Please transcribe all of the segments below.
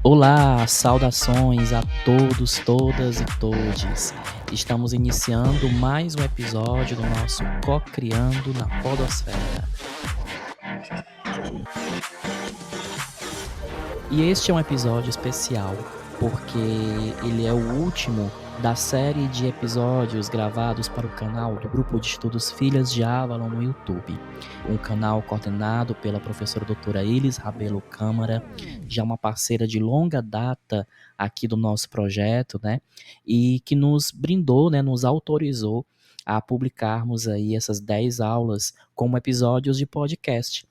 Olá, saudações a todos, todas e todes. Estamos iniciando mais um episódio do nosso Co-Criando na Podosfera. E este é um episódio especial porque ele é o último da série de episódios gravados para o canal do Grupo de Estudos Filhas de Avalon no YouTube. Um canal coordenado pela professora doutora Elis Rabelo Câmara, já uma parceira de longa data aqui do nosso projeto, né? E que nos brindou, né, nos autorizou a publicarmos aí essas 10 aulas como episódios de podcast,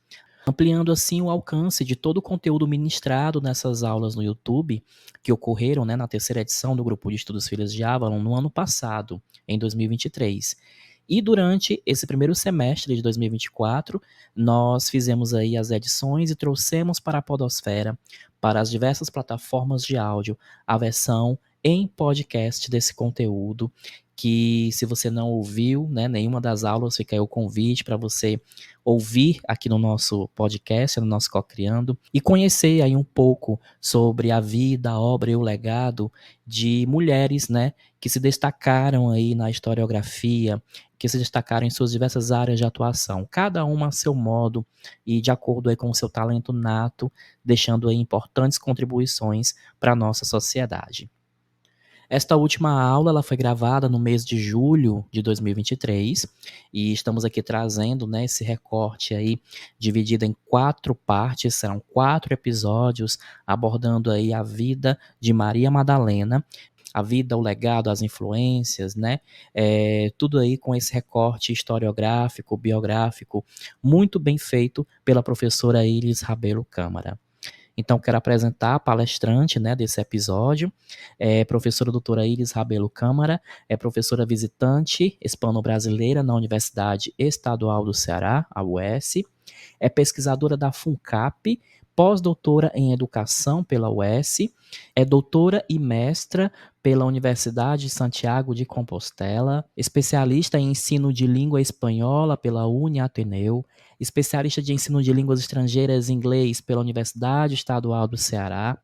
ampliando assim o alcance de todo o conteúdo ministrado nessas aulas no YouTube, que ocorreram, né, na terceira edição do Grupo de Estudos Filhas de Avalon no ano passado, em 2023. E durante esse primeiro semestre de 2024, nós fizemos aí as edições e trouxemos para a Podosfera, para as diversas plataformas de áudio, a versão em podcast desse conteúdo, que se você não ouviu, né, nenhuma das aulas, fica aí o convite para você ouvir aqui no nosso podcast, no nosso Cocriando, e conhecer aí um pouco sobre a vida, a obra e o legado de mulheres, né, que se destacaram aí na historiografia, que se destacaram em suas diversas áreas de atuação, cada uma a seu modo e de acordo aí com o seu talento nato, deixando aí importantes contribuições para a nossa sociedade. Esta última aula ela foi gravada no mês de julho de 2023 e estamos aqui trazendo, né, esse recorte aí dividido em 4 partes, serão 4 episódios abordando aí a vida de Maria Madalena, a vida, o legado, as influências, né? Tudo aí com esse recorte historiográfico, biográfico, muito bem feito pela professora Iris Rabelo Câmara. Então, quero apresentar a palestrante, né, desse episódio, professora doutora Iris Rabelo Câmara, é professora visitante hispano-brasileira na Universidade Estadual do Ceará, a UES, é pesquisadora da FUNCAP, pós-doutora em educação pela UES, é doutora e mestra pela Universidade de Santiago de Compostela, especialista em ensino de língua espanhola pela Uniateneu, especialista de ensino de línguas estrangeiras em inglês pela Universidade Estadual do Ceará,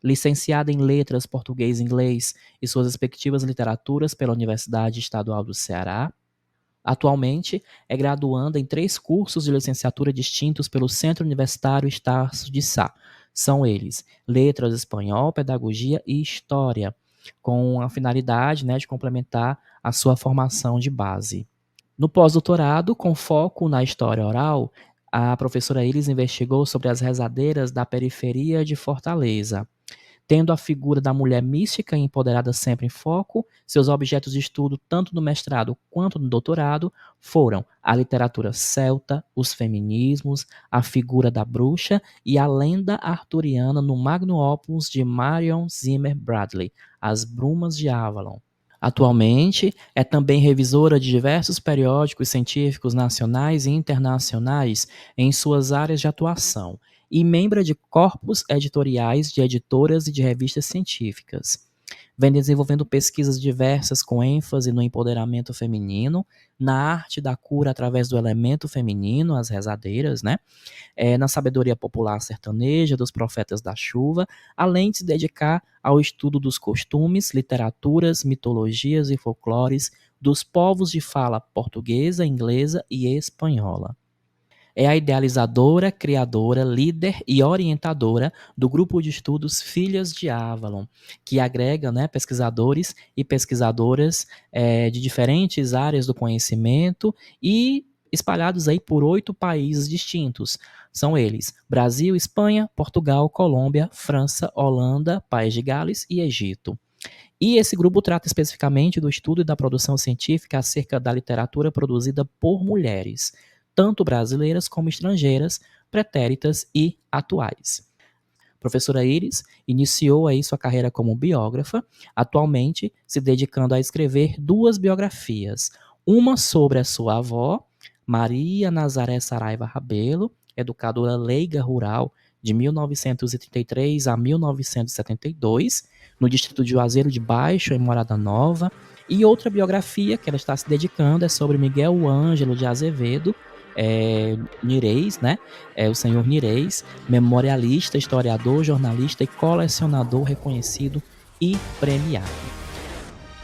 licenciada em letras português e inglês e suas respectivas literaturas pela Universidade Estadual do Ceará. Atualmente, é graduanda em 3 cursos de licenciatura distintos pelo Centro Universitário Estácio de Sá. São eles: Letras Espanhol, Pedagogia e História, com a finalidade, né, de complementar a sua formação de base. No pós-doutorado, com foco na história oral, a professora Iris investigou sobre as rezadeiras da periferia de Fortaleza. Tendo a figura da mulher mística e empoderada sempre em foco, seus objetos de estudo, tanto no mestrado quanto no doutorado, foram a literatura celta, os feminismos, a figura da bruxa e a lenda arturiana no Magnum Opus de Marion Zimmer Bradley, As Brumas de Avalon. Atualmente, é também revisora de diversos periódicos científicos nacionais e internacionais em suas áreas de atuação e membro de corpos editoriais de editoras e de revistas científicas. Vem desenvolvendo pesquisas diversas com ênfase no empoderamento feminino, na arte da cura através do elemento feminino, as rezadeiras, né? Na sabedoria popular sertaneja, dos profetas da chuva, além de se dedicar ao estudo dos costumes, literaturas, mitologias e folclores dos povos de fala portuguesa, inglesa e espanhola. É a idealizadora, criadora, líder e orientadora do grupo de estudos Filhas de Avalon, que agrega, né, pesquisadores e pesquisadoras de diferentes áreas do conhecimento e espalhados aí por 8 países distintos. São eles: Brasil, Espanha, Portugal, Colômbia, França, Holanda, País de Gales e Egito. E esse grupo trata especificamente do estudo e da produção científica acerca da literatura produzida por mulheres, tanto brasileiras como estrangeiras, pretéritas e atuais. A professora Iris iniciou aí sua carreira como biógrafa, atualmente se dedicando a escrever duas biografias, uma sobre a sua avó, Maria Nazaré Saraiva Rabelo, educadora leiga rural de 1933 a 1972, no distrito de Juazeiro de Baixo, em Morada Nova, e outra biografia que ela está se dedicando é sobre Miguel Ângelo de Azevedo, Nireis, né? O senhor Nireis, memorialista, historiador, jornalista e colecionador reconhecido e premiado.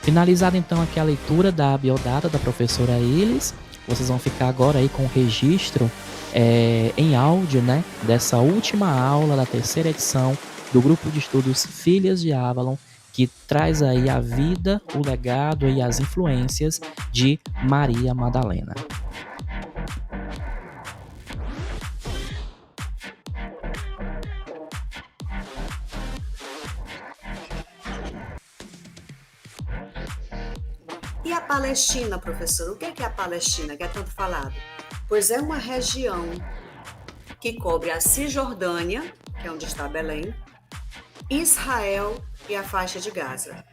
Finalizada então aqui a leitura da biodata da professora Ilis, vocês vão ficar agora aí com o registro em áudio, né, dessa última aula da terceira edição do grupo de estudos Filhas de Avalon, que traz aí a vida, o legado e as influências de Maria Madalena. E a Palestina, professor? O que é a Palestina, que é tanto falado? Pois é uma região que cobre a Cisjordânia, que é onde está Belém, Israel e a faixa de Gaza.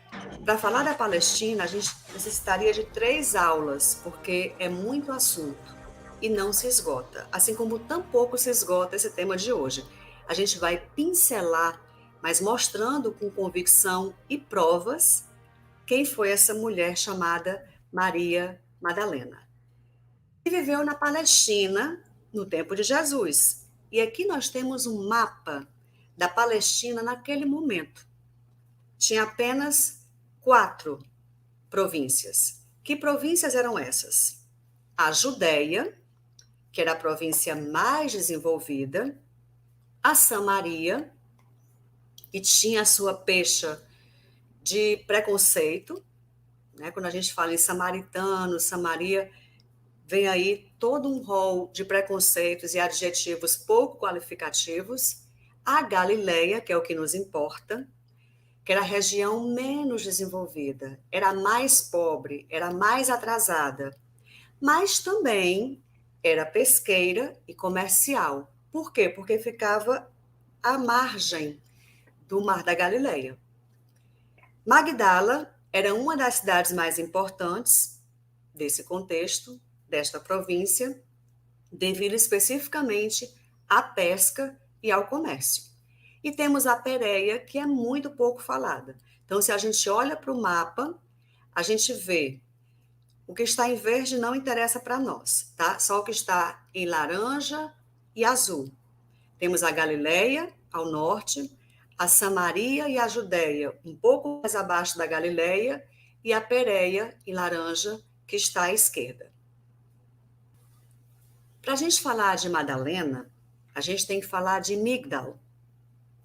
Para falar da Palestina, a gente necessitaria de 3 aulas, porque é muito assunto e não se esgota, assim como tampouco se esgota esse tema de hoje. A gente vai pincelar, mas mostrando com convicção e provas quem foi essa mulher chamada Maria Madalena. E viveu na Palestina no tempo de Jesus. E aqui nós temos um mapa da Palestina naquele momento. Tinha apenas 4 províncias. Que províncias eram essas? A Judéia, que era a província mais desenvolvida, a Samaria, que tinha a sua pecha de preconceito, né? Quando a gente fala em samaritano, Samaria, vem aí todo um rol de preconceitos e adjetivos pouco qualificativos. A Galileia, que é o que nos importa, que era a região menos desenvolvida, era a mais pobre, era a mais atrasada, mas também era pesqueira e comercial. Por quê? Porque ficava à margem do Mar da Galileia. Magdala era uma das cidades mais importantes desse contexto, desta província, devido especificamente à pesca e ao comércio. E temos a Pérea, que é muito pouco falada. Então, se a gente olha para o mapa, a gente vê o que está em verde não interessa para nós, tá? Só o que está em laranja e azul. Temos a Galileia, ao norte, a Samaria e a Judéia, um pouco mais abaixo da Galileia, e a Pérea, em laranja, que está à esquerda. Para a gente falar de Madalena, a gente tem que falar de Migdal.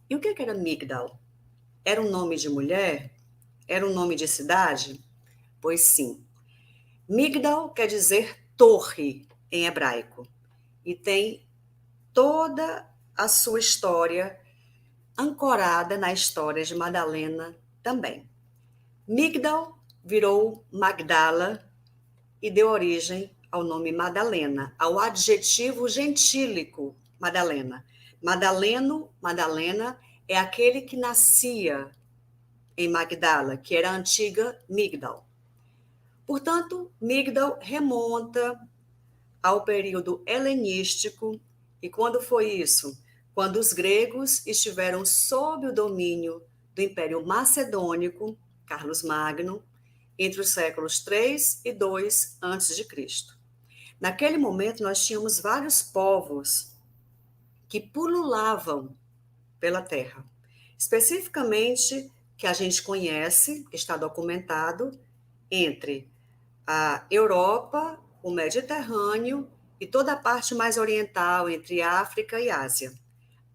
E o que era Migdal? Era um nome de mulher? Era um nome de cidade? Pois sim. Migdal quer dizer torre em hebraico e tem toda a sua história ancorada na história de Madalena também. Migdal virou Magdala e deu origem ao nome Madalena, ao adjetivo gentílico Madalena. Madaleno, Madalena, é aquele que nascia em Magdala, que era a antiga Migdal. Portanto, Migdal remonta ao período helenístico. E quando foi isso? Quando os gregos estiveram sob o domínio do Império Macedônico, Carlos Magno, entre os séculos 3 e 2 a.C. Naquele momento, nós tínhamos vários povos que pululavam pela terra. Especificamente, que a gente conhece, que está documentado, entre a Europa, o Mediterrâneo e toda a parte mais oriental, entre África e Ásia.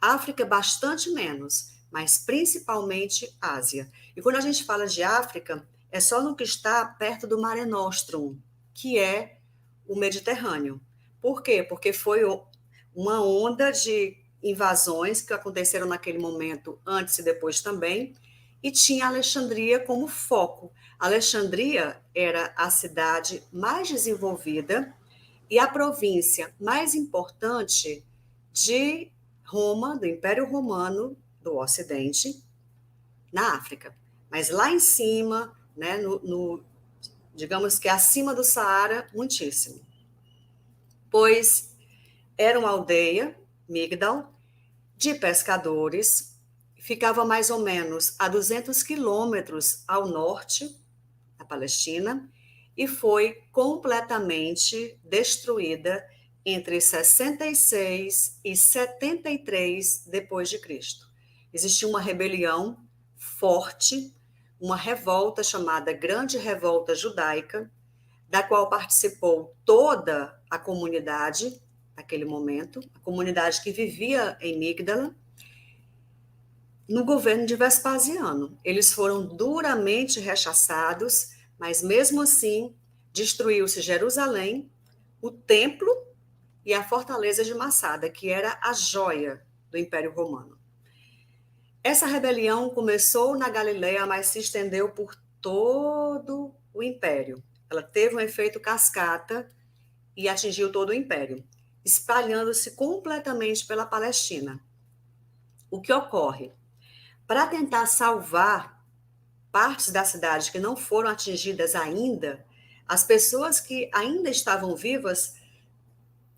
África, bastante menos, mas principalmente Ásia. E quando a gente fala de África, é só no que está perto do Mare Nostrum, que é o Mediterrâneo. Por quê? Porque foi uma onda de invasões que aconteceram naquele momento, antes e depois também, e tinha Alexandria como foco. Alexandria era a cidade mais desenvolvida e a província mais importante de Roma, do Império Romano do Ocidente, na África. Mas lá em cima, né, digamos que acima do Saara, muitíssimo. Pois era uma aldeia, Migdal, de pescadores, ficava mais ou menos a 200 quilômetros ao norte da Palestina e foi completamente destruída entre 66 e 73 depois de Cristo. Existiu uma rebelião forte, uma revolta chamada Grande Revolta Judaica, da qual participou toda a comunidade naquele momento, a comunidade que vivia em Migdala, no governo de Vespasiano. Eles foram duramente rechaçados, mas mesmo assim destruiu-se Jerusalém, o templo e a fortaleza de Massada, que era a joia do Império Romano. Essa rebelião começou na Galileia, mas se estendeu por todo o Império. Ela teve um efeito cascata e atingiu todo o Império, espalhando-se completamente pela Palestina. O que ocorre? Para tentar salvar partes da cidade que não foram atingidas ainda, as pessoas que ainda estavam vivas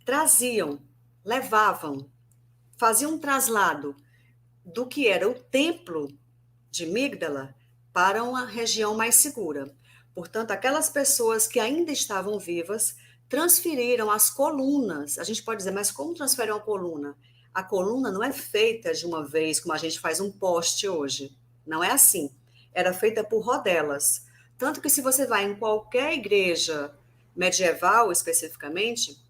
traziam, levavam, faziam um traslado do que era o templo de Migdala para uma região mais segura. Portanto, aquelas pessoas que ainda estavam vivas transferiram as colunas. A gente pode dizer, mas como transferir uma coluna? A coluna não é feita de uma vez, como a gente faz um poste hoje. Não é assim. Era feita por rodelas. Tanto que se você vai em qualquer igreja medieval, especificamente,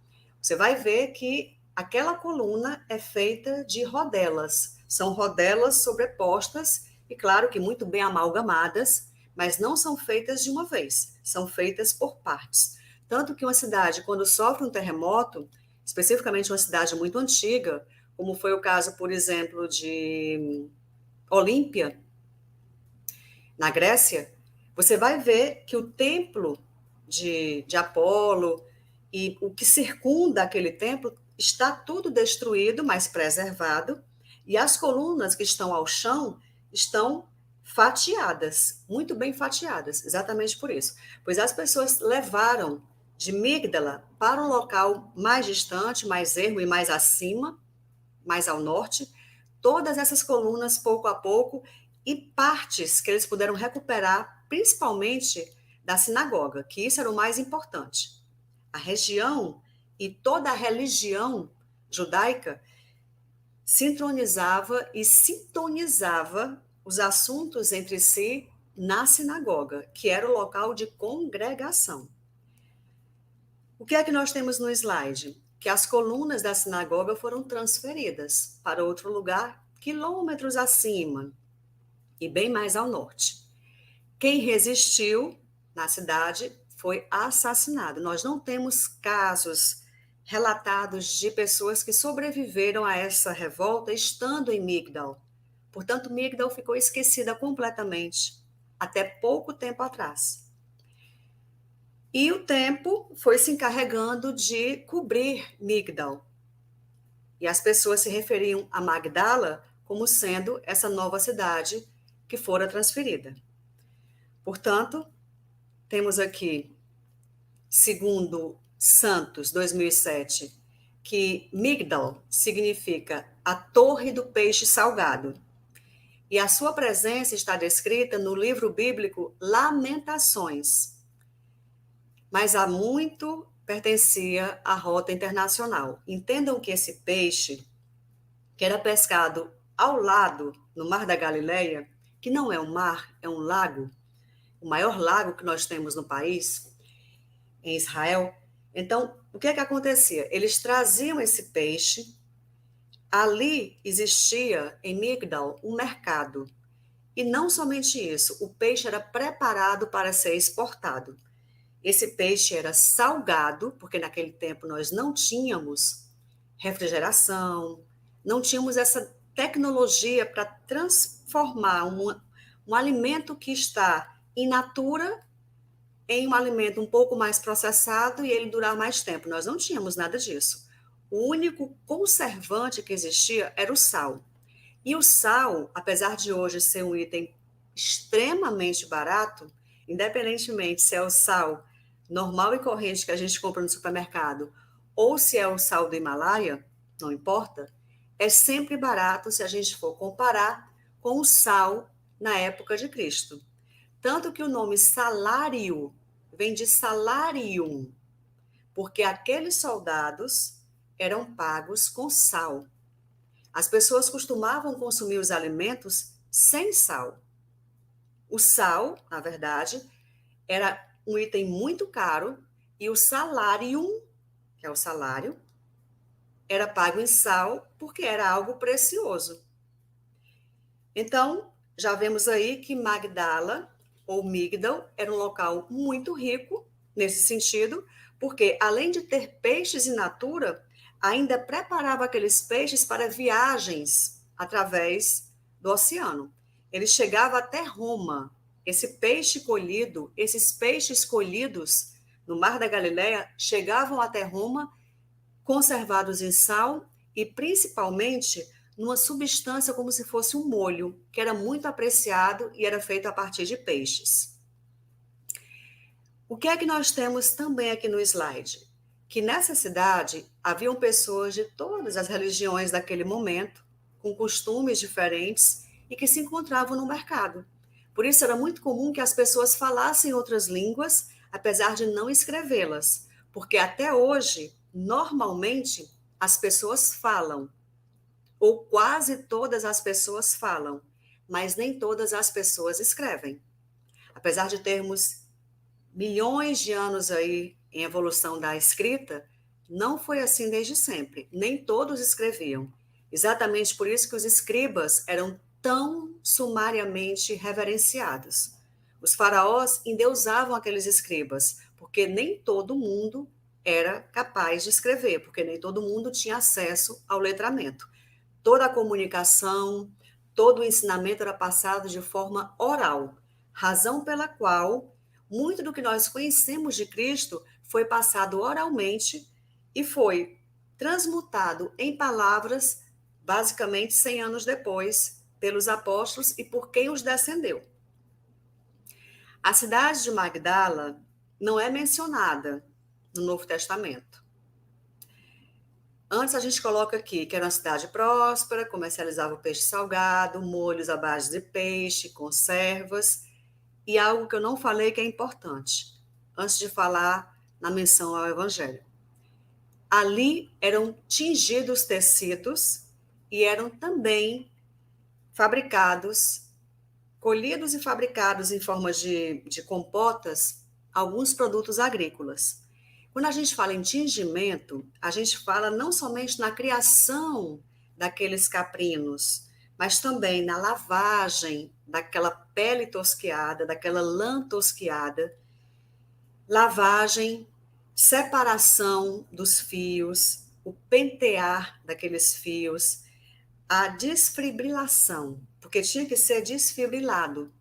você vai ver que aquela coluna é feita de rodelas. São rodelas sobrepostas e, claro, que muito bem amalgamadas, mas não são feitas de uma vez, são feitas por partes. Tanto que uma cidade, quando sofre um terremoto, especificamente uma cidade muito antiga, como foi o caso, por exemplo, de Olímpia, na Grécia, você vai ver que o templo de Apolo e o que circunda aquele templo está tudo destruído, mas preservado, e as colunas que estão ao chão estão fatiadas, muito bem fatiadas, exatamente por isso. Pois as pessoas levaram de Migdala para um local mais distante, mais ermo e mais acima, mais ao norte, todas essas colunas, pouco a pouco, e partes que eles puderam recuperar, principalmente da sinagoga, que isso era o mais importante. A região e toda a religião judaica sincronizava e sintonizava os assuntos entre si na sinagoga, que era o local de congregação. O que é que nós temos no slide? Que as colunas da sinagoga foram transferidas para outro lugar, quilômetros acima e bem mais ao norte. Quem resistiu na cidade foi assassinado. Nós não temos casos relatados de pessoas que sobreviveram a essa revolta estando em Migdal. Portanto, Migdal ficou esquecida completamente até pouco tempo atrás. E o tempo foi se encarregando de cobrir Migdal. E as pessoas se referiam a Magdala como sendo essa nova cidade que fora transferida. Portanto, temos aqui, segundo Santos, 2007, que Migdal significa a torre do peixe salgado. E a sua presença está descrita no livro bíblico Lamentações. Mas há muito pertencia à rota internacional. Entendam que esse peixe, que era pescado ao lado, no Mar da Galileia, que não é um mar, é um lago, o maior lago que nós temos no país, em Israel. Então, o que é que acontecia? Eles traziam esse peixe, ali existia, em Migdal, um mercado. E não somente isso, o peixe era preparado para ser exportado. Esse peixe era salgado, porque naquele tempo nós não tínhamos refrigeração, não tínhamos essa tecnologia para transformar um alimento que está in natura em um alimento um pouco mais processado e ele durar mais tempo. Nós não tínhamos nada disso. O único conservante que existia era o sal. E o sal, apesar de hoje ser um item extremamente barato, independentemente se é o sal normal e corrente que a gente compra no supermercado ou se é o sal do Himalaia, não importa, é sempre barato se a gente for comparar com o sal na época de Cristo. Tanto que o nome salário vem de salarium, porque aqueles soldados eram pagos com sal. As pessoas costumavam consumir os alimentos sem sal. O sal, na verdade, era um item muito caro e o salarium, que é o salário, era pago em sal porque era algo precioso. Então, já vemos aí que Magdala, ou Migdal, era um local muito rico nesse sentido, porque além de ter peixes in natura, ainda preparava aqueles peixes para viagens através do oceano. Ele chegava até Roma. Esse peixe colhido, esses peixes colhidos no Mar da Galileia, chegavam até Roma conservados em sal e principalmente numa substância como se fosse um molho, que era muito apreciado e era feito a partir de peixes. O que é que nós temos também aqui no slide? Que nessa cidade haviam pessoas de todas as religiões daquele momento, com costumes diferentes e que se encontravam no mercado. Por isso era muito comum que as pessoas falassem outras línguas, apesar de não escrevê-las, porque até hoje, normalmente, as pessoas falam, ou quase todas as pessoas falam, mas nem todas as pessoas escrevem. Apesar de termos milhões de anos aí em evolução da escrita, não foi assim desde sempre. Nem todos escreviam. Exatamente por isso que os escribas eram tão sumariamente reverenciados. Os faraós endeusavam aqueles escribas, porque nem todo mundo era capaz de escrever, porque nem todo mundo tinha acesso ao letramento. Toda a comunicação, todo o ensinamento era passado de forma oral, razão pela qual muito do que nós conhecemos de Cristo foi passado oralmente e foi transmutado em palavras basicamente 100 anos depois pelos apóstolos e por quem os descendeu. A cidade de Magdala não é mencionada no Novo Testamento. Antes a gente coloca aqui que era uma cidade próspera, comercializava peixe salgado, molhos à base de peixe, conservas, e algo que eu não falei que é importante, antes de falar na menção ao Evangelho. Ali eram tingidos tecidos e eram também fabricados, colhidos e fabricados em forma de compotas, alguns produtos agrícolas. Quando a gente fala em tingimento, a gente fala não somente na criação daqueles caprinos, mas também na lavagem daquela pele tosquiada, daquela lã tosquiada, lavagem, separação dos fios, o pentear daqueles fios, a desfibrilação, porque tinha que ser desfibrilado.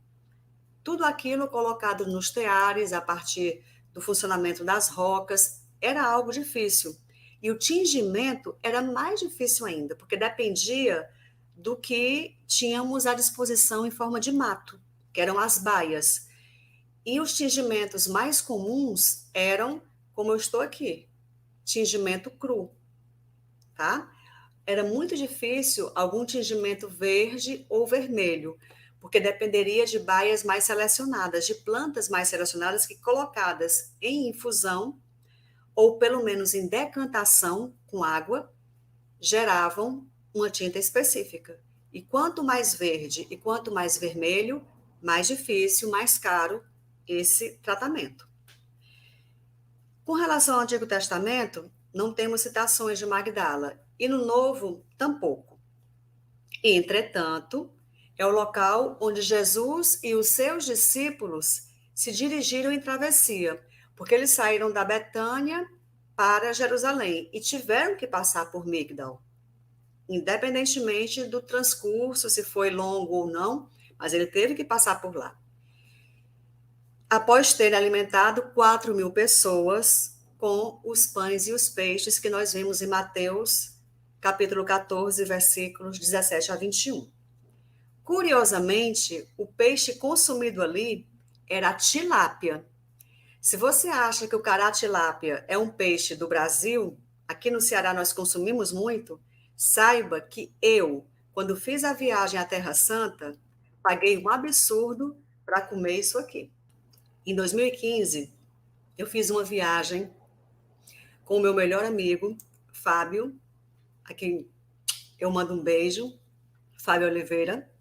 Tudo aquilo colocado nos teares a partir do funcionamento das rocas era algo difícil. E o tingimento era mais difícil ainda, porque dependia do que tínhamos à disposição em forma de mato, que eram as baias. E os tingimentos mais comuns eram, como eu estou aqui, tingimento cru, tá? Era muito difícil algum tingimento verde ou vermelho, porque dependeria de baias mais selecionadas, de plantas mais selecionadas que colocadas em infusão, ou pelo menos em decantação com água, geravam uma tinta específica. E quanto mais verde e quanto mais vermelho, mais difícil, mais caro esse tratamento. Com relação ao Antigo Testamento, não temos citações de Magdala, e no Novo, tampouco. Entretanto, é o local onde Jesus e os seus discípulos se dirigiram em travessia, porque eles saíram da Betânia para Jerusalém e tiveram que passar por Migdal. Independentemente do transcurso, se foi longo ou não, mas ele teve que passar por lá. Após ter alimentado 4.000 pessoas com os pães e os peixes que nós vimos em Mateus, capítulo 14, versículos 17 a 21. Curiosamente, o peixe consumido ali era a tilápia. Se você acha que o cará-tilápia é um peixe do Brasil, aqui no Ceará nós consumimos muito, saiba que eu, quando fiz a viagem à Terra Santa, paguei um absurdo para comer isso aqui. Em 2015, eu fiz uma viagem com o meu melhor amigo, Fábio, a quem eu mando um beijo, Fábio Oliveira,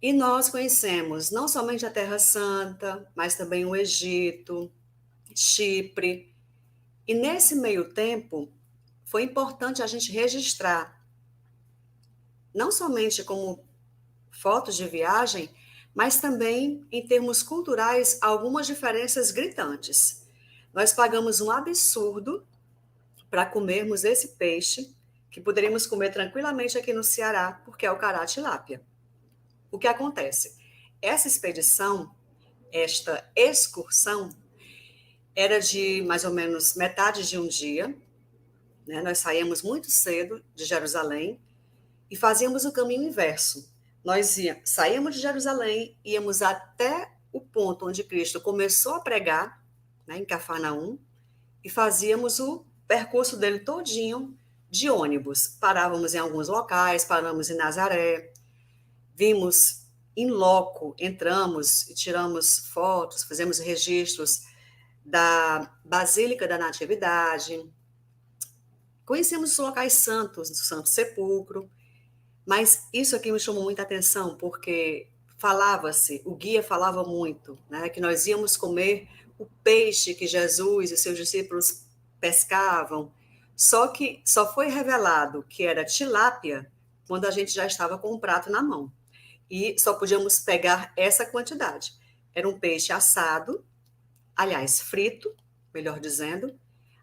e nós conhecemos não somente a Terra Santa, mas também o Egito, Chipre. E nesse meio tempo, foi importante a gente registrar, não somente como fotos de viagem, mas também, em termos culturais, algumas diferenças gritantes. Nós pagamos um absurdo para comermos esse peixe, que poderíamos comer tranquilamente aqui no Ceará, porque é o cará-tilápia. O que acontece? Essa expedição, esta excursão, era de mais ou menos metade de um dia, né? Nós saímos muito cedo de Jerusalém e fazíamos o caminho inverso. Nós saímos de Jerusalém, íamos até o ponto onde Cristo começou a pregar, né, em Cafarnaum, e fazíamos o percurso dele todinho de ônibus. Parávamos em alguns locais, paramos em Nazaré, vimos em loco, entramos e tiramos fotos, fizemos registros da Basílica da Natividade, conhecemos os locais santos, do Santo Sepulcro, mas isso aqui me chamou muita atenção, porque falava-se, o guia falava muito, né, que nós íamos comer o peixe que Jesus e seus discípulos pescavam, só que só foi revelado que era tilápia quando a gente já estava com o prato na mão. E só podíamos pegar essa quantidade. Era um peixe assado, aliás, frito, melhor dizendo.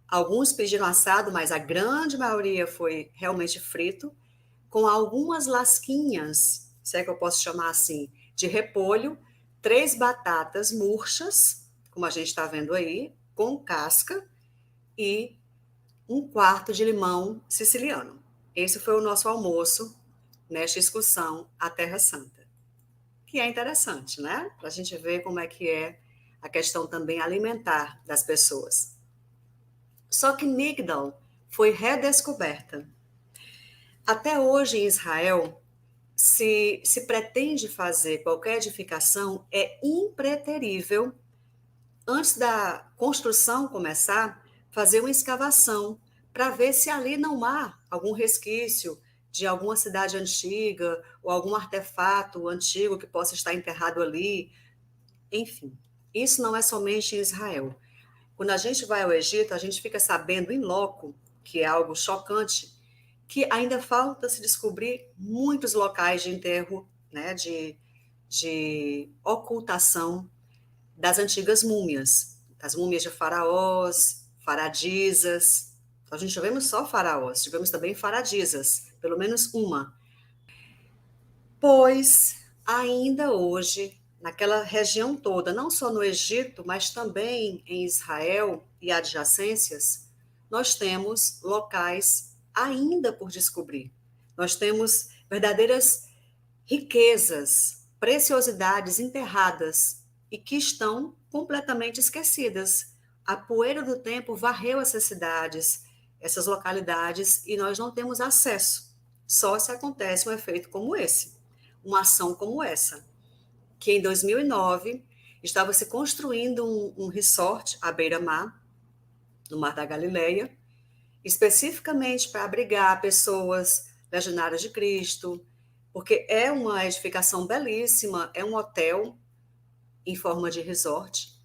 Alguns pediram assado, mas a grande maioria foi realmente frito, com algumas lasquinhas, se é que eu posso chamar assim, de repolho, 3 batatas murchas, como a gente está vendo aí, com casca, e 1/4 de limão siciliano. Esse foi o nosso almoço nesta excursão à Terra Santa. Que é interessante, né? Para a gente ver como é que é a questão também alimentar das pessoas. Só que Migdal foi redescoberta. Até hoje em Israel, se pretende fazer qualquer edificação, é impreterível, antes da construção começar, fazer uma escavação para ver se ali não há algum resquício de alguma cidade antiga ou algum artefato antigo que possa estar enterrado ali. Enfim, isso não é somente em Israel. Quando a gente vai ao Egito, a gente fica sabendo em loco, que é algo chocante, que ainda falta se descobrir muitos locais de enterro, né, de ocultação das antigas múmias, das múmias de faraós, faradisas. A gente tivemos só faraós, tivemos também faradisas, pelo menos uma. Pois ainda hoje, naquela região toda, não só no Egito, mas também em Israel e adjacências, nós temos locais ainda por descobrir. Nós temos verdadeiras riquezas, preciosidades enterradas e que estão completamente esquecidas. A poeira do tempo varreu essas cidades, essas localidades, e nós não temos acesso. Só se acontece um efeito como esse, uma ação como essa, que em 2009 estava se construindo um resort à beira-mar, no Mar da Galileia, especificamente para abrigar pessoas legionárias de Cristo, porque é uma edificação belíssima, é um hotel em forma de resort,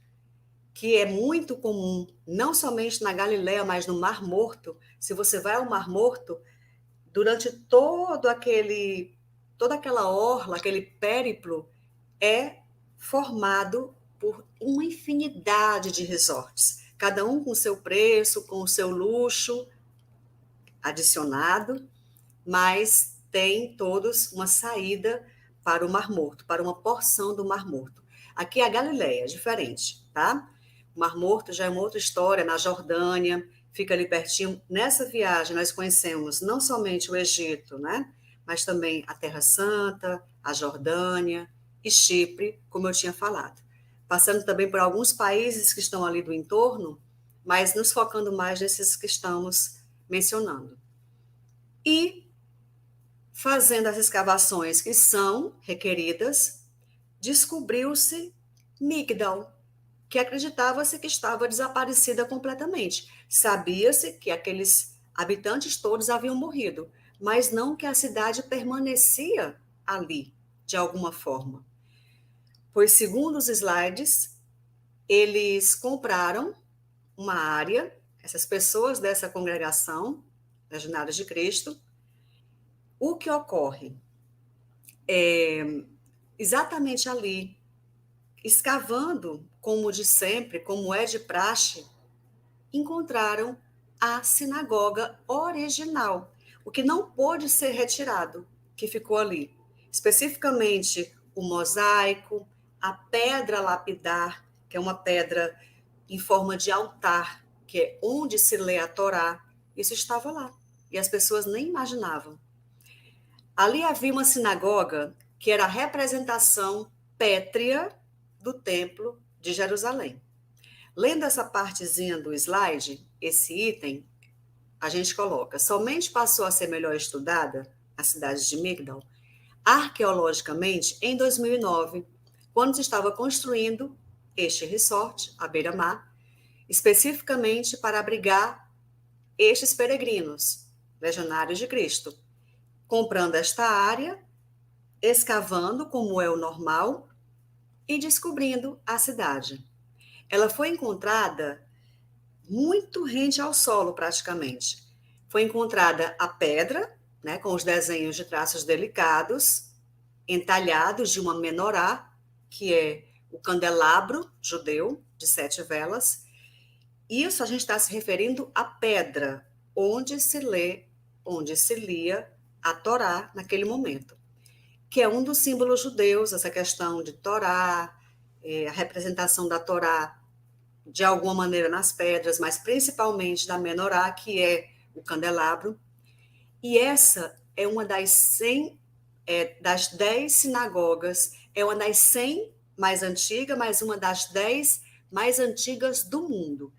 que é muito comum, não somente na Galileia, mas no Mar Morto. Se você vai ao Mar Morto, durante toda aquela orla, aquele périplo, é formado por uma infinidade de resorts, cada um com o seu preço, com o seu luxo adicionado, mas tem todos uma saída para o Mar Morto, para uma porção do Mar Morto. Aqui é a Galileia, é diferente, tá? O Mar Morto já é uma outra história, na Jordânia, fica ali pertinho. Nessa viagem, nós conhecemos não somente o Egito, né? Mas também a Terra Santa, a Jordânia e Chipre, como eu tinha falado. Passando também por alguns países que estão ali do entorno, mas nos focando mais nesses que estamos mencionando. E fazendo as escavações que são requeridas, descobriu-se Migdal, que acreditava-se que estava desaparecida completamente. Sabia-se que aqueles habitantes todos haviam morrido, mas não que a cidade permanecia ali, de alguma forma. Pois, segundo os slides, eles compraram uma área, essas pessoas dessa congregação, Legionários de Cristo. O que ocorre? Exatamente ali, escavando, como de sempre, como é de praxe, encontraram a sinagoga original, o que não pôde ser retirado, que ficou ali. Especificamente o mosaico, a pedra lapidar, que é uma pedra em forma de altar, que é onde se lê a Torá, isso estava lá. E as pessoas nem imaginavam. Ali havia uma sinagoga que era a representação pétrea do Templo de Jerusalém. Lendo essa partezinha do slide, esse item, a gente coloca: somente passou a ser melhor estudada a cidade de Migdal arqueologicamente em 2009, quando se estava construindo este resort, à beira-mar, especificamente para abrigar estes peregrinos, legionários de Cristo, comprando esta área, escavando como é o normal e descobrindo a cidade. Ela foi encontrada muito rente ao solo, praticamente. Foi encontrada a pedra, né, com os desenhos de traços delicados, entalhados de uma menorá, que é o candelabro judeu de 7 velas. Isso a gente está se referindo à pedra onde se lê, onde se lia a Torá naquele momento, que é um dos símbolos judeus, essa questão de Torá, a representação da Torá de alguma maneira nas pedras, mas principalmente da menorá, que é o candelabro. E essa é uma das 10 sinagogas, é uma das 100 mais antigas, mas uma das 10 mais antigas do mundo.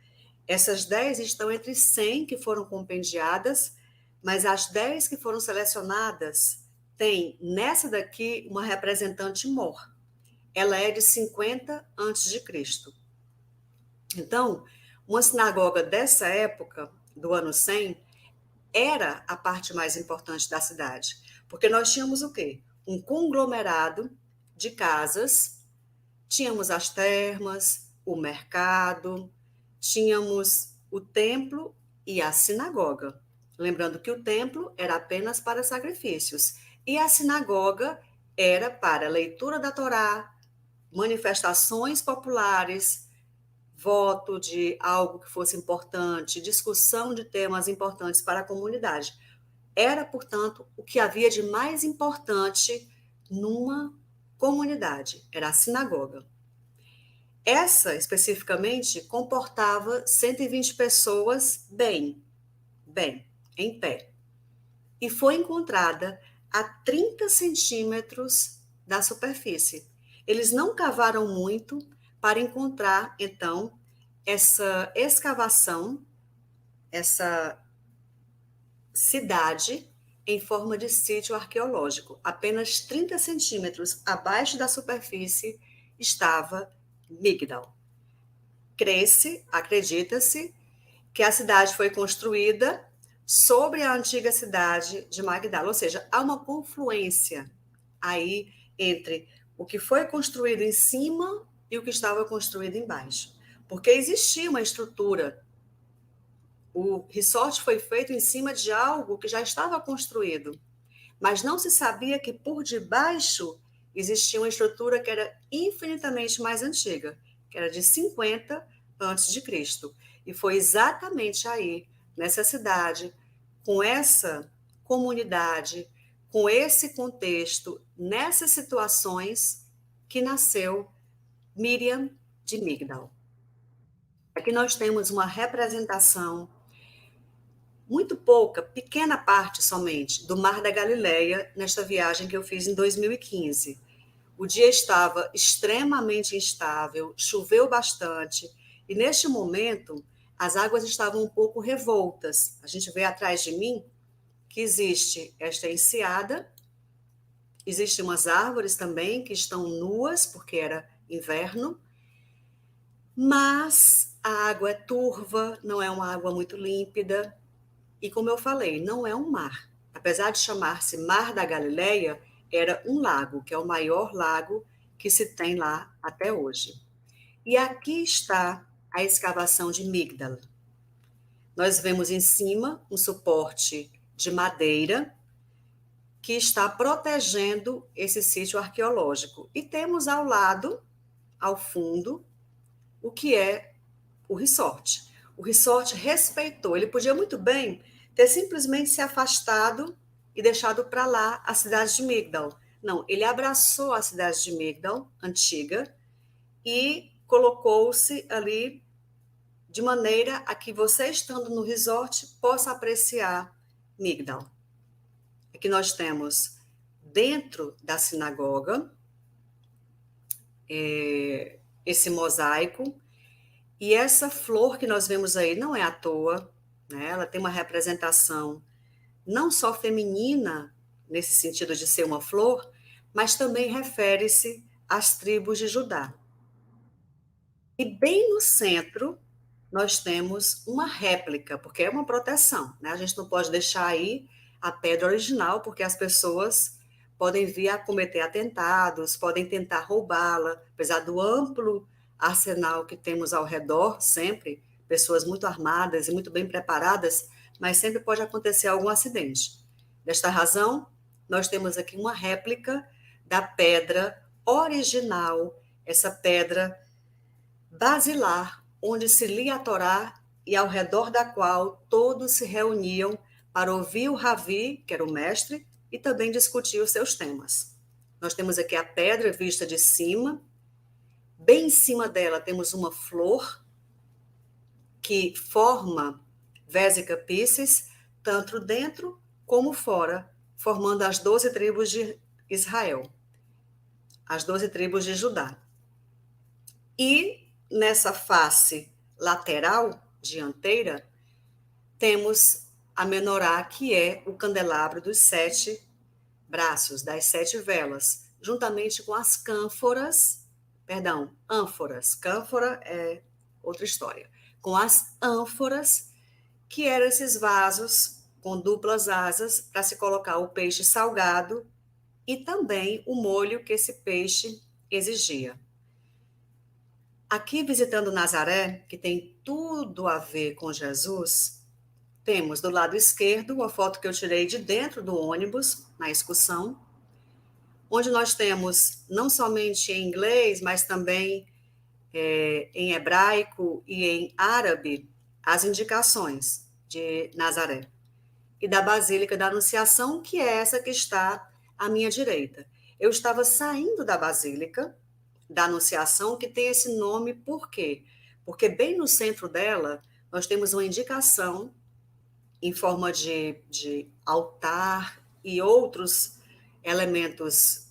Essas 10 estão entre 100 que foram compendiadas, mas as 10 que foram selecionadas tem nessa daqui uma representante mor. Ela é de 50 a.C. Então, uma sinagoga dessa época, do ano 100, era a parte mais importante da cidade, porque nós tínhamos o quê? Um conglomerado de casas, tínhamos as termas, o mercado, tínhamos o templo e a sinagoga. Lembrando que o templo era apenas para sacrifícios e a sinagoga era para leitura da Torá, manifestações populares, voto de algo que fosse importante, discussão de temas importantes para a comunidade. Era, portanto, o que havia de mais importante numa comunidade, era a sinagoga. Essa, especificamente, comportava 120 pessoas bem, em pé. E foi encontrada a 30 centímetros da superfície. Eles não cavaram muito para encontrar, então, essa escavação, essa cidade em forma de sítio arqueológico. Apenas 30 centímetros abaixo da superfície estava Migdal. Acredita-se, que a cidade foi construída sobre a antiga cidade de Magdala, ou seja, há uma confluência aí entre o que foi construído em cima e o que estava construído embaixo, porque existia uma estrutura. O resort foi feito em cima de algo que já estava construído, mas não se sabia que por debaixo existia uma estrutura que era infinitamente mais antiga, que era de 50 antes de Cristo. E foi exatamente aí, nessa cidade, com essa comunidade, com esse contexto, nessas situações, que nasceu Miriam de Migdal. Aqui nós temos uma representação muito pouca, pequena parte somente, do Mar da Galileia nesta viagem que eu fiz em 2015. O dia estava extremamente instável, choveu bastante, e neste momento as águas estavam um pouco revoltas. A gente vê atrás de mim que existe esta enseada, existem umas árvores também que estão nuas, porque era inverno, mas a água é turva, não é uma água muito límpida, e como eu falei, não é um mar. Apesar de chamar-se Mar da Galileia, era um lago, que é o maior lago que se tem lá até hoje. E aqui está a escavação de Migdal. Nós vemos em cima um suporte de madeira que está protegendo esse sítio arqueológico. E temos ao lado, ao fundo, o que é o resort. O resort respeitou, ele podia muito bem ter simplesmente se afastado e deixado para lá a cidade de Migdal. Não, ele abraçou a cidade de Migdal, antiga, e colocou-se ali de maneira a que você, estando no resort, possa apreciar Migdal. Aqui nós temos, dentro da sinagoga, esse mosaico, e essa flor que nós vemos aí não é à toa, né? Ela tem uma representação não só feminina, nesse sentido de ser uma flor, mas também refere-se às tribos de Judá. E bem no centro, nós temos uma réplica, porque é uma proteção, né? A gente não pode deixar aí a pedra original, porque as pessoas podem vir a cometer atentados, podem tentar roubá-la, apesar do amplo arsenal que temos ao redor, sempre, pessoas muito armadas e muito bem preparadas, mas sempre pode acontecer algum acidente. Desta razão, nós temos aqui uma réplica da pedra original, essa pedra basilar, onde se lia a Torá e ao redor da qual todos se reuniam para ouvir o Ravi, que era o mestre, e também discutir os seus temas. Nós temos aqui a pedra vista de cima, bem em cima dela temos uma flor que forma Vésica Piscis, tanto dentro como fora, formando as 12 tribos de Israel, as 12 tribos de Judá. E nessa face lateral, dianteira, temos a menorá, que é o candelabro dos 7 braços, das 7 velas, juntamente com as ânforas. Cânfora é outra história. Com as ânforas, que eram esses vasos com duplas asas para se colocar o peixe salgado e também o molho que esse peixe exigia. Aqui, visitando Nazaré, que tem tudo a ver com Jesus, temos do lado esquerdo uma foto que eu tirei de dentro do ônibus, na excursão, onde nós temos, não somente em inglês, mas também em hebraico e em árabe, as indicações de Nazaré. E da Basílica da Anunciação, que é essa que está à minha direita. Eu estava saindo da Basílica da Anunciação, que tem esse nome, por quê? Porque bem no centro dela, nós temos uma indicação em forma de altar e outros elementos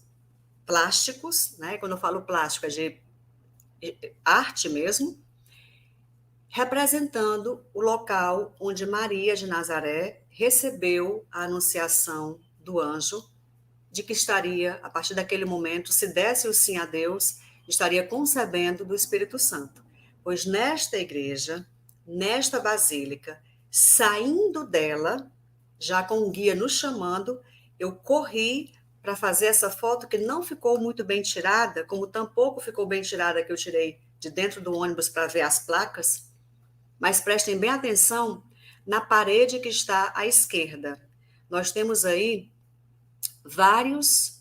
plásticos, né? Quando eu falo plástico, é de arte mesmo, representando o local onde Maria de Nazaré recebeu a anunciação do anjo de que estaria, a partir daquele momento, se desse o sim a Deus, estaria concebendo do Espírito Santo. Pois nesta igreja, nesta basílica, saindo dela, já com o guia nos chamando, eu corri para fazer essa foto que não ficou muito bem tirada, como tampouco ficou bem tirada que eu tirei de dentro do ônibus para ver as placas, mas prestem bem atenção na parede que está à esquerda. Nós temos aí vários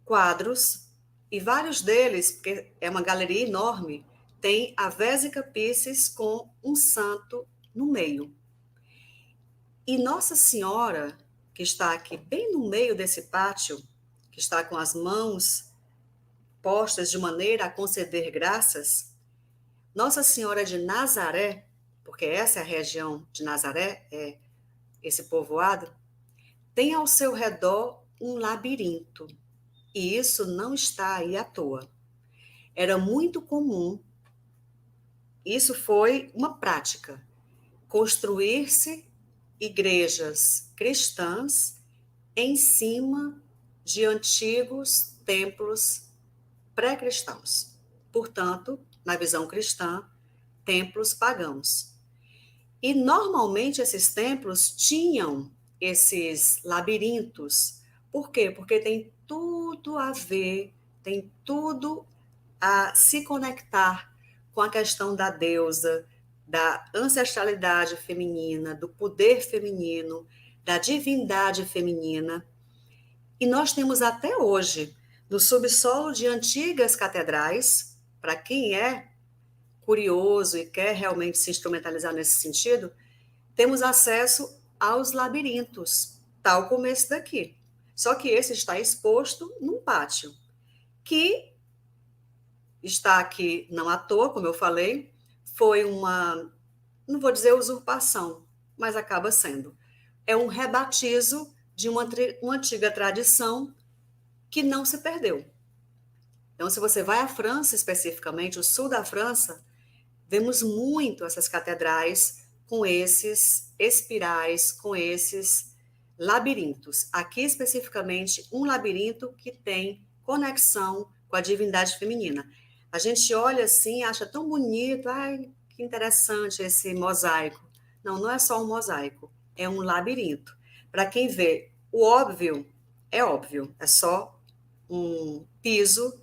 quadros, e vários deles, porque é uma galeria enorme, tem a Vésica Piscis com um santo no meio. E Nossa Senhora que está aqui bem no meio desse pátio, que está com as mãos postas de maneira a conceder graças, Nossa Senhora de Nazaré, porque essa é a região de Nazaré, é esse povoado, tem ao seu redor um labirinto. E isso não está aí à toa. Era muito comum, isso foi uma prática, construir-se igrejas cristãs em cima de antigos templos pré-cristãos. Portanto, na visão cristã, templos pagãos. E normalmente esses templos tinham esses labirintos. Por quê? Porque tem tudo a ver, tem tudo a se conectar com a questão da deusa, da ancestralidade feminina, do poder feminino, da divindade feminina. E nós temos até hoje, no subsolo de antigas catedrais, para quem é curioso e quer realmente se instrumentalizar nesse sentido, temos acesso aos labirintos, tal como esse daqui. Só que esse está exposto num pátio, que está aqui não à toa, como eu falei, foi uma, não vou dizer usurpação, mas acaba sendo. É um rebatizo de uma antiga tradição que não se perdeu. Então, se você vai à França especificamente, o sul da França, vemos muito essas catedrais com esses espirais, com esses labirintos. Aqui, especificamente, um labirinto que tem conexão com a divindade feminina. A gente olha assim e acha tão bonito, ai, que interessante esse mosaico. Não, não é só um mosaico, é um labirinto. Para quem vê o óbvio, é só um piso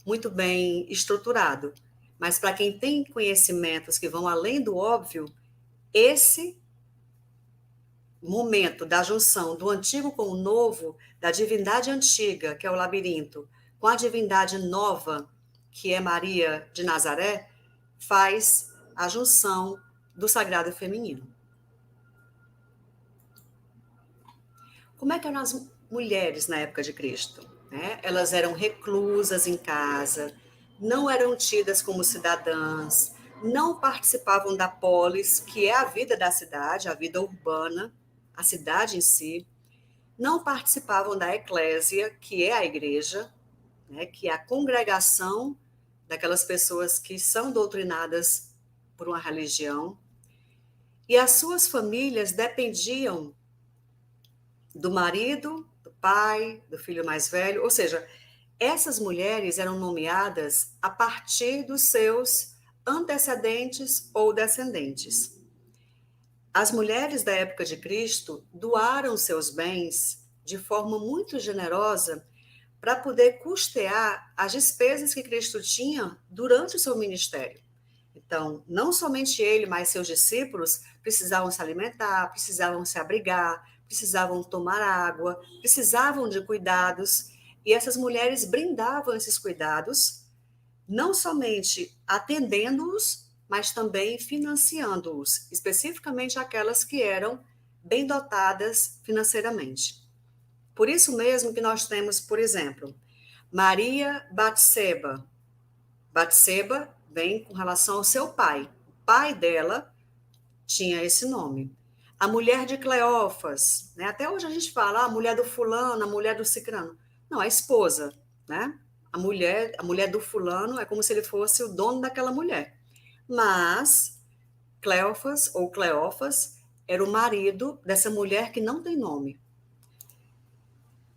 muito bem estruturado. Mas para quem tem conhecimentos que vão além do óbvio, esse momento da junção do antigo com o novo, da divindade antiga, que é o labirinto, com a divindade nova, que é Maria de Nazaré, faz a junção do sagrado feminino. Como é que eram as mulheres na época de Cristo? Elas eram reclusas em casa, não eram tidas como cidadãs, não participavam da polis, que é a vida da cidade, a vida urbana, a cidade em si, não participavam da eclésia, que é a igreja, que é a congregação daquelas pessoas que são doutrinadas por uma religião, e as suas famílias dependiam do marido, do pai, do filho mais velho, ou seja, essas mulheres eram nomeadas a partir dos seus antecedentes ou descendentes. As mulheres da época de Cristo doaram seus bens de forma muito generosa para poder custear as despesas que Cristo tinha durante o seu ministério. Então, não somente ele, mas seus discípulos precisavam se alimentar, precisavam se abrigar, precisavam tomar água, precisavam de cuidados, e essas mulheres brindavam esses cuidados, não somente atendendo-os, mas também financiando-os, especificamente aquelas que eram bem dotadas financeiramente. Por isso mesmo que nós temos, por exemplo, Maria Batseba. Batseba vem com relação ao seu pai. O pai dela tinha esse nome. A mulher de Cleófas, até hoje a gente fala, a mulher do fulano, a mulher do cicrano. Não, a esposa, A mulher do fulano é como se ele fosse o dono daquela mulher. Mas Cleófas ou Cleófas era o marido dessa mulher que não tem nome.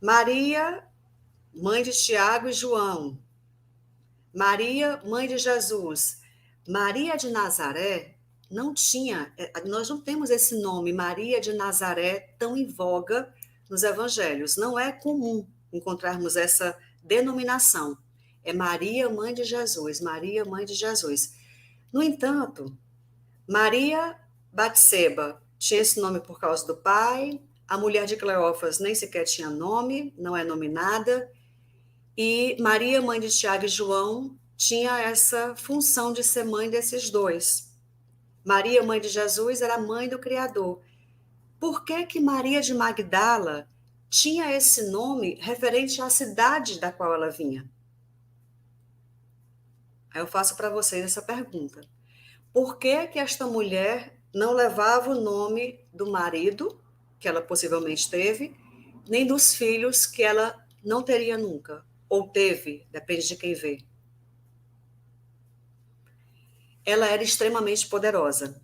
Maria, mãe de Tiago e João. Maria, mãe de Jesus. Maria de Nazaré não tinha, nós não temos esse nome, Maria de Nazaré, tão em voga nos evangelhos. Não é comum encontrarmos essa denominação. É Maria, mãe de Jesus, Maria, mãe de Jesus. No entanto, Maria Batseba tinha esse nome por causa do pai, a mulher de Cleófas nem sequer tinha nome, não é nominada, e Maria, mãe de Tiago e João, tinha essa função de ser mãe desses dois. Maria, mãe de Jesus, era mãe do Criador. Por que que Maria de Magdala tinha esse nome referente à cidade da qual ela vinha? Aí eu faço para vocês essa pergunta. Por que que esta mulher não levava o nome do marido, que ela possivelmente teve, nem dos filhos que ela não teria nunca? Ou teve, depende de quem vê. Ela era extremamente poderosa.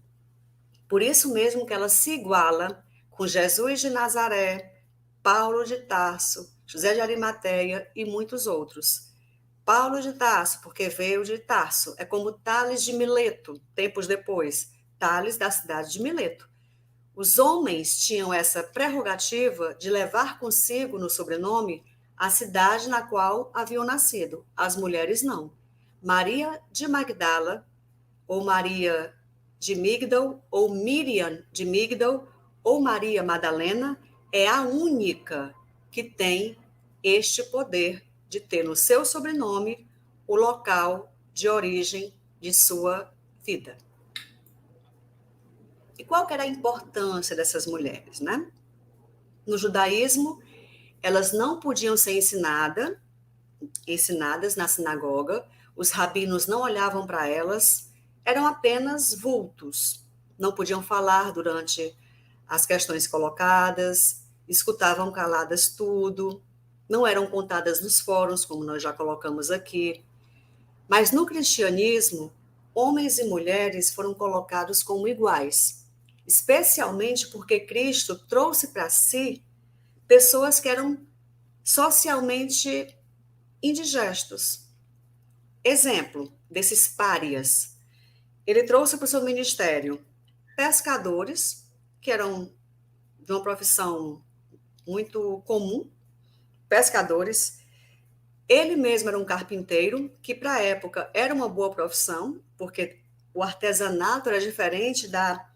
Por isso mesmo que ela se iguala com Jesus de Nazaré, Paulo de Tarso, José de Arimateia e muitos outros. Paulo de Tarso, porque veio de Tarso, é como Tales de Mileto, tempos depois, Tales da cidade de Mileto. Os homens tinham essa prerrogativa de levar consigo no sobrenome a cidade na qual haviam nascido. As mulheres não. Maria de Magdala, ou Maria de Migdal, ou Miriam de Migdal, ou Maria Madalena, é a única que tem este poder de ter no seu sobrenome o local de origem de sua vida. E qual que era a importância dessas mulheres, né? No judaísmo, elas não podiam ser ensinadas na sinagoga, os rabinos não olhavam para elas, eram apenas vultos, não podiam falar durante as questões colocadas, escutavam caladas tudo, não eram contadas nos fóruns, como nós já colocamos aqui. Mas no cristianismo, homens e mulheres foram colocados como iguais, especialmente porque Cristo trouxe para si pessoas que eram socialmente indigestos. Exemplo desses párias. Ele trouxe para o seu ministério pescadores, que eram de uma profissão muito comum, pescadores. Ele mesmo era um carpinteiro, que para a época era uma boa profissão, porque o artesanato era diferente da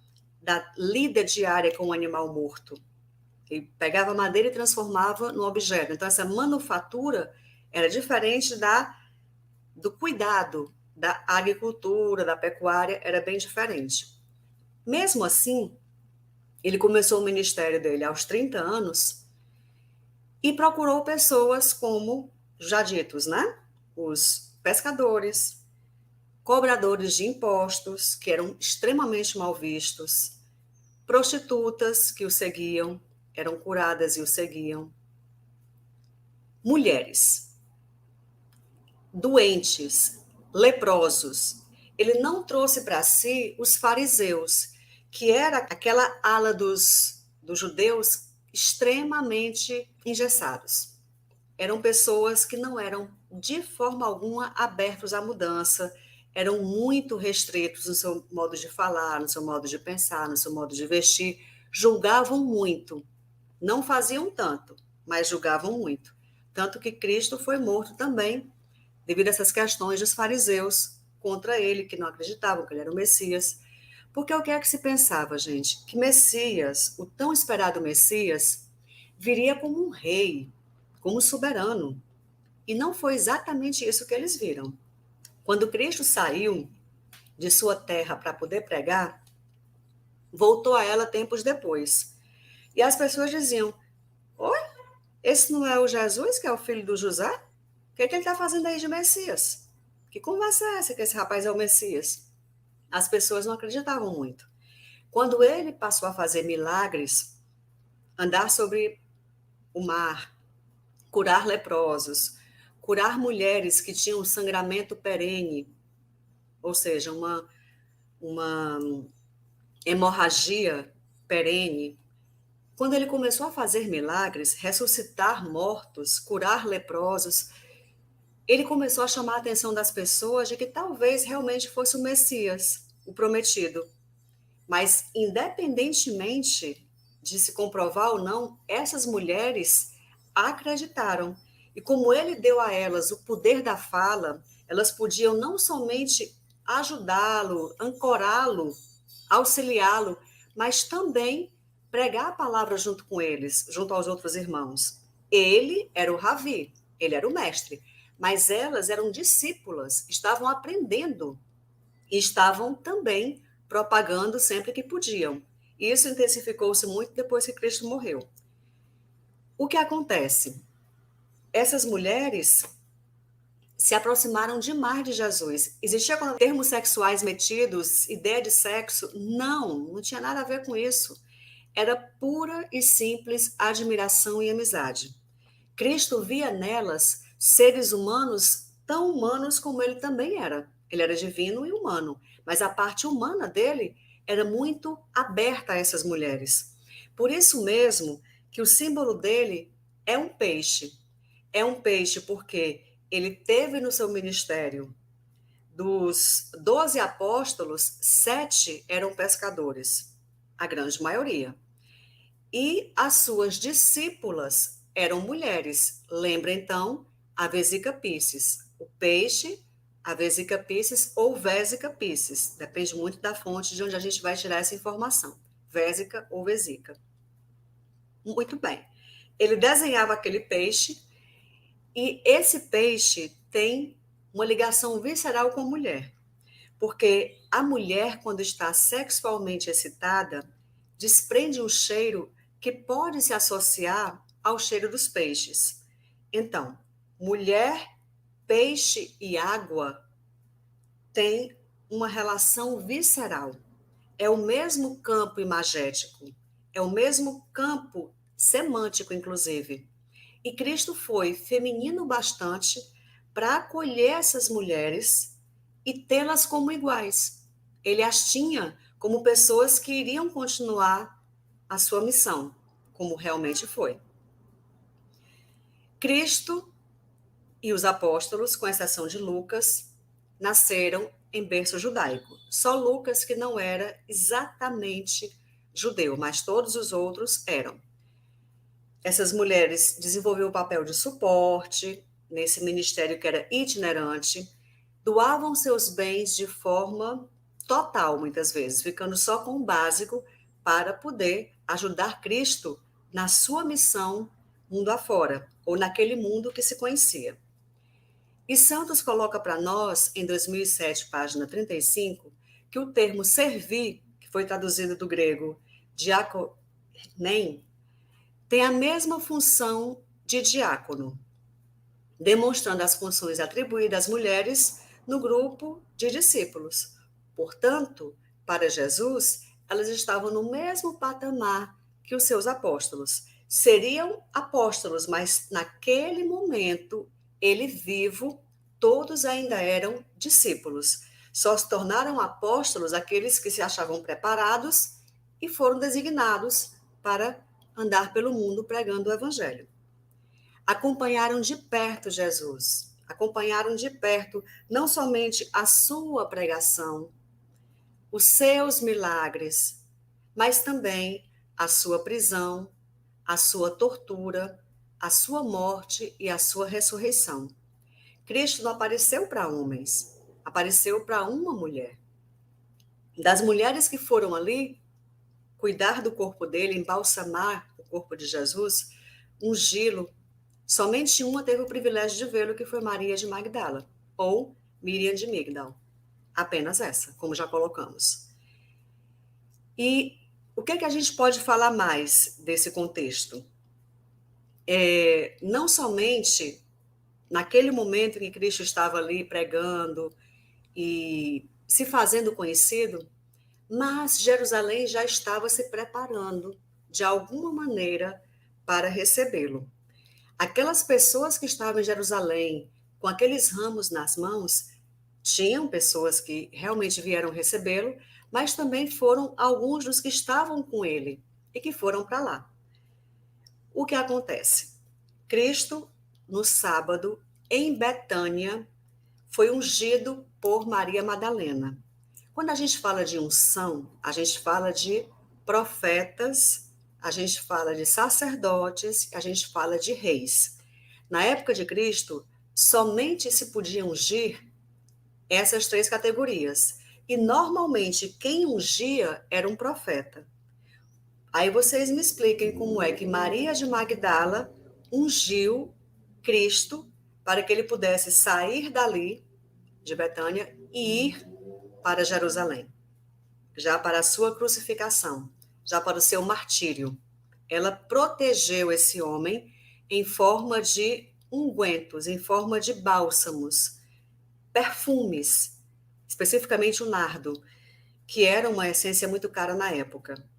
lida diária com o animal morto. Ele pegava madeira e transformava no objeto. Então, essa manufatura era diferente do cuidado da agricultura, da pecuária, era bem diferente. Mesmo assim, ele começou o ministério dele aos 30 anos e procurou pessoas como, já ditos, né? Os pescadores, cobradores de impostos, que eram extremamente mal vistos, prostitutas que o seguiam, eram curadas e o seguiam, mulheres, doentes, leprosos. Ele não trouxe para si os fariseus, que era aquela ala dos judeus extremamente engessados. Eram pessoas que não eram de forma alguma abertos à mudança, eram muito restritos no seu modo de falar, no seu modo de pensar, no seu modo de vestir, julgavam muito. Não faziam tanto, mas julgavam muito. Tanto que Cristo foi morto também, devido a essas questões dos fariseus contra ele, que não acreditavam que ele era o Messias. Porque o que é que se pensava, gente? Que Messias, o tão esperado Messias, viria como um rei, como soberano. E não foi exatamente isso que eles viram. Quando Cristo saiu de sua terra para poder pregar, voltou a ela tempos depois. E as pessoas diziam: oi, esse não é o Jesus, que é o filho do José? O que é que ele está fazendo aí de Messias? Que conversa é essa que esse rapaz é o Messias? As pessoas não acreditavam muito. Quando ele passou a fazer milagres, andar sobre o mar, curar leprosos, curar mulheres que tinham sangramento perene, ou seja, uma hemorragia perene. Quando ele começou a fazer milagres, ressuscitar mortos, curar leprosos, ele começou a chamar a atenção das pessoas de que talvez realmente fosse o Messias, o prometido. Mas, independentemente de se comprovar ou não, essas mulheres acreditaram. E como ele deu a elas o poder da fala, elas podiam não somente ajudá-lo, ancorá-lo, auxiliá-lo, mas também pregar a palavra junto com eles, junto aos outros irmãos. Ele era o Ravi, ele era o mestre, mas elas eram discípulas, estavam aprendendo e estavam também propagando sempre que podiam. E isso intensificou-se muito depois que Cristo morreu. O que acontece? Essas mulheres se aproximaram demais de Jesus. Existia termos sexuais metidos, ideia de sexo? Não tinha nada a ver com isso. Era pura e simples admiração e amizade. Cristo via nelas seres humanos tão humanos como ele também era. Ele era divino e humano, mas a parte humana dele era muito aberta a essas mulheres. Por isso mesmo que o símbolo dele é um peixe. É um peixe porque ele teve no seu ministério, dos 12 apóstolos, 7 eram pescadores, a grande maioria. E as suas discípulas eram mulheres. Lembra então a Vesica Piscis, o peixe, a Vesica Piscis ou Vesica Piscis, depende muito da fonte de onde a gente vai tirar essa informação, Vésica ou Vesica. Muito bem. Ele desenhava aquele peixe e esse peixe tem uma ligação visceral com a mulher, porque a mulher, quando está sexualmente excitada, desprende um cheiro que pode se associar ao cheiro dos peixes. Então, mulher, peixe e água têm uma relação visceral. É o mesmo campo imagético, é o mesmo campo semântico, inclusive. E Cristo foi feminino bastante para acolher essas mulheres e tê-las como iguais. Ele as tinha como pessoas que iriam continuar a sua missão, como realmente foi. Cristo e os apóstolos, com exceção de Lucas, nasceram em berço judaico. Só Lucas que não era exatamente judeu, mas todos os outros eram. Essas mulheres desenvolveram o papel de suporte nesse ministério que era itinerante, doavam seus bens de forma total, muitas vezes, ficando só com o básico para poder ajudar Cristo na sua missão mundo afora, ou naquele mundo que se conhecia. E Santos coloca para nós, em 2007, página 35, que o termo servir, que foi traduzido do grego diakonem, tem a mesma função de diácono, demonstrando as funções atribuídas às mulheres no grupo de discípulos. Portanto, para Jesus, elas estavam no mesmo patamar que os seus apóstolos. Seriam apóstolos, mas naquele momento, ele vivo, todos ainda eram discípulos. Só se tornaram apóstolos aqueles que se achavam preparados e foram designados para andar pelo mundo pregando o evangelho. Acompanharam de perto Jesus, acompanharam de perto não somente a sua pregação, os seus milagres, mas também a sua prisão, a sua tortura, a sua morte e a sua ressurreição. Cristo não apareceu para homens, apareceu para uma mulher. Das mulheres que foram ali cuidar do corpo dele, embalsamar o corpo de Jesus, ungí-lo, somente uma teve o privilégio de vê-lo, que foi Maria de Magdala, ou Miriam de Migdal. Apenas essa, como já colocamos. E o que a gente pode falar mais desse contexto? Não somente naquele momento em que Cristo estava ali pregando e se fazendo conhecido, mas Jerusalém já estava se preparando, de alguma maneira, para recebê-lo. Aquelas pessoas que estavam em Jerusalém, com aqueles ramos nas mãos, tinham pessoas que realmente vieram recebê-lo, mas também foram alguns dos que estavam com ele e que foram para lá. O que acontece? Cristo, no sábado, em Betânia, foi ungido por Maria Madalena. Quando a gente fala de unção, a gente fala de profetas, a gente fala de sacerdotes, a gente fala de reis. Na época de Cristo, somente se podia ungir essas 3 categorias. E normalmente quem ungia era um profeta. Aí vocês me expliquem como é que Maria de Magdala ungiu Cristo para que ele pudesse sair dali, de Betânia, e ir para Jerusalém, já para a sua crucificação. já para o seu martírio. Ela protegeu esse homem em forma de ungüentos, em forma de bálsamos, perfumes, especificamente o nardo, que era uma essência muito cara na época.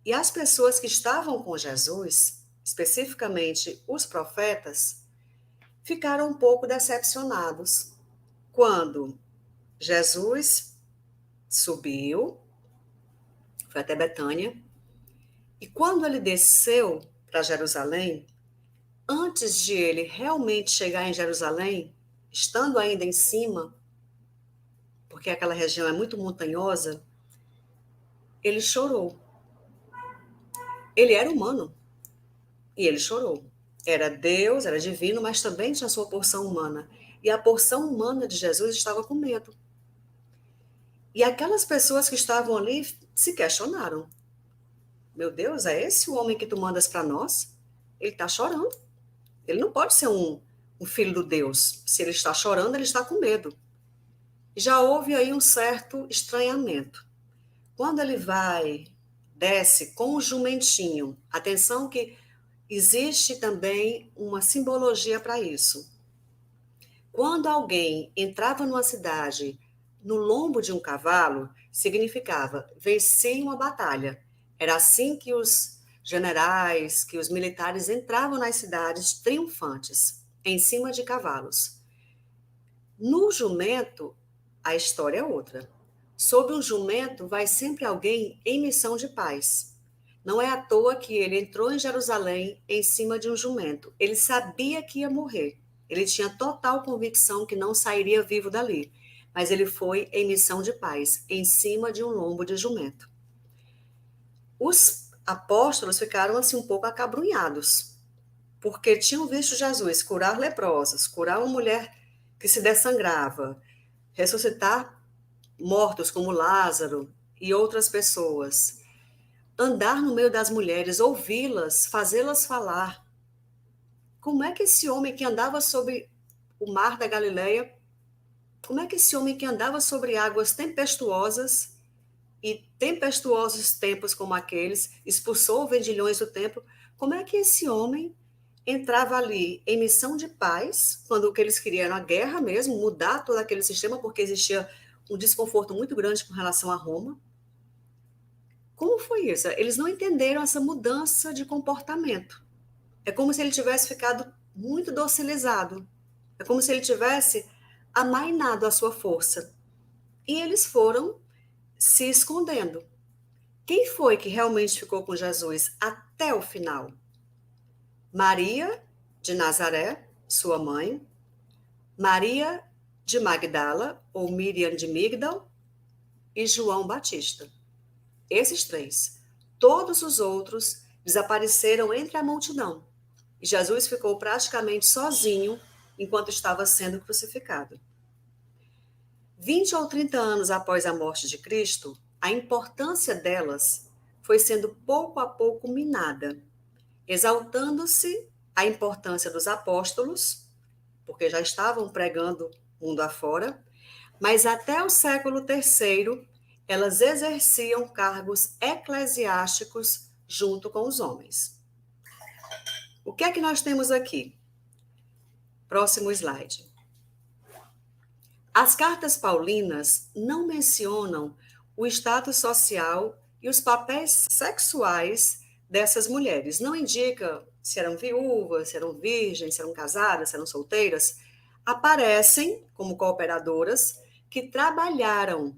E as pessoas que estavam com Jesus, especificamente os profetas, ficaram um pouco decepcionados quando Jesus subiu, foi até Betânia, e quando ele desceu para Jerusalém, antes de ele realmente chegar em Jerusalém, estando ainda em cima, porque aquela região é muito montanhosa, ele chorou. Ele era humano e ele chorou. Era Deus, era divino, mas também tinha sua porção humana. E a porção humana de Jesus estava com medo. E aquelas pessoas que estavam ali se questionaram. Meu Deus, é esse o homem que tu mandas para nós? Ele está chorando. Ele não pode ser um filho do Deus. Se ele está chorando, ele está com medo. Já houve aí um certo estranhamento. Quando ele desce com o jumentinho, atenção que existe também uma simbologia para isso. Quando alguém entrava numa cidade no lombo de um cavalo, significava vencer uma batalha. Era assim que os generais, que os militares entravam nas cidades triunfantes, em cima de cavalos. No jumento, a história é outra. Sobre um jumento vai sempre alguém em missão de paz. Não é à toa que ele entrou em Jerusalém em cima de um jumento. Ele sabia que ia morrer. Ele tinha total convicção que não sairia vivo dali. Mas ele foi em missão de paz, em cima de um lombo de jumento. Os apóstolos ficaram assim um pouco acabrunhados, porque tinham visto Jesus curar leprosos, curar uma mulher que se dessangrava, ressuscitar mortos como Lázaro e outras pessoas, andar no meio das mulheres, ouvi-las, fazê-las falar. Como é que esse homem que andava sobre o mar da Galileia, como é que esse homem que andava sobre águas tempestuosas e tempestuosos tempos como aqueles, expulsou vendilhões do templo, como é que esse homem entrava ali em missão de paz, quando o que eles queriam era a guerra mesmo, mudar todo aquele sistema, porque existia um desconforto muito grande com relação a Roma. Como foi isso? Eles não entenderam essa mudança de comportamento. É como se ele tivesse ficado muito docilizado. É como se ele tivesse amainado a sua força. E eles foram se escondendo. Quem foi que realmente ficou com Jesus até o final? Maria de Nazaré, sua mãe, Maria de Magdala, ou Miriam de Migdal, e João Batista. Esses três. Todos os outros desapareceram entre a multidão. E Jesus ficou praticamente sozinho enquanto estava sendo crucificado. 20 ou 30 anos após a morte de Cristo, a importância delas foi sendo pouco a pouco minada, exaltando-se a importância dos apóstolos, porque já estavam pregando mundo afora, mas até o século III elas exerciam cargos eclesiásticos junto com os homens. O que é que nós temos aqui? Próximo slide. As cartas paulinas não mencionam o status social e os papéis sexuais dessas mulheres. Não indica se eram viúvas, se eram virgens, se eram casadas, se eram solteiras. Aparecem como cooperadoras que trabalharam